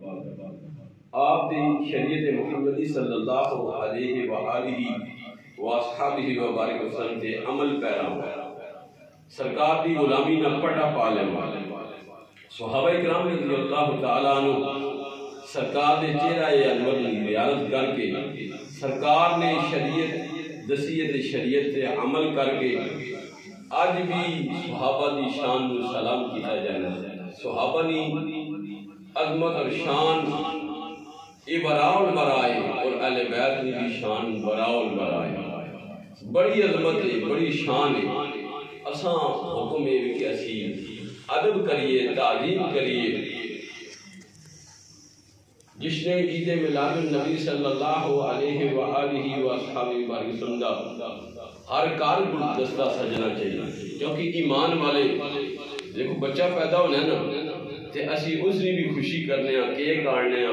آپ دی شریعت محمدی صلی اللہ علیہ وآلہ وآصحابہ وبارک وسلم دے عمل پیرا سرکار دی غلامی نہ پٹا پالے صحابہ کرام رضی اللہ تعالیٰ عنہ سرکار دے چہرہ انور دی زیارت کر کے سرکار نے شریعت دسیت شریعت تے عمل کر کے آج بھی صحابہ دی شان نو سلام کیتا جانا صحابہ دی عظمت اور شان یہ براؤل برائے اور اہل بیت کی بھی شان براؤل برائے بڑی عظمت ہے بڑی شان ہے اساں حکم ہے کہ اسی ادب کریے تعظیم کریے جس نے عید میلاد النبی صلی اللہ علیہ وآلہ وآصحابہ وسلم ہر کار گلدستہ سجنا چاہیے کیونکہ ایمان والے دیکھو بچہ پیدا ہونا ہے نا تے اسی اس نے بھی خوشی کرنے ہیں کیک کاٹنے ہیں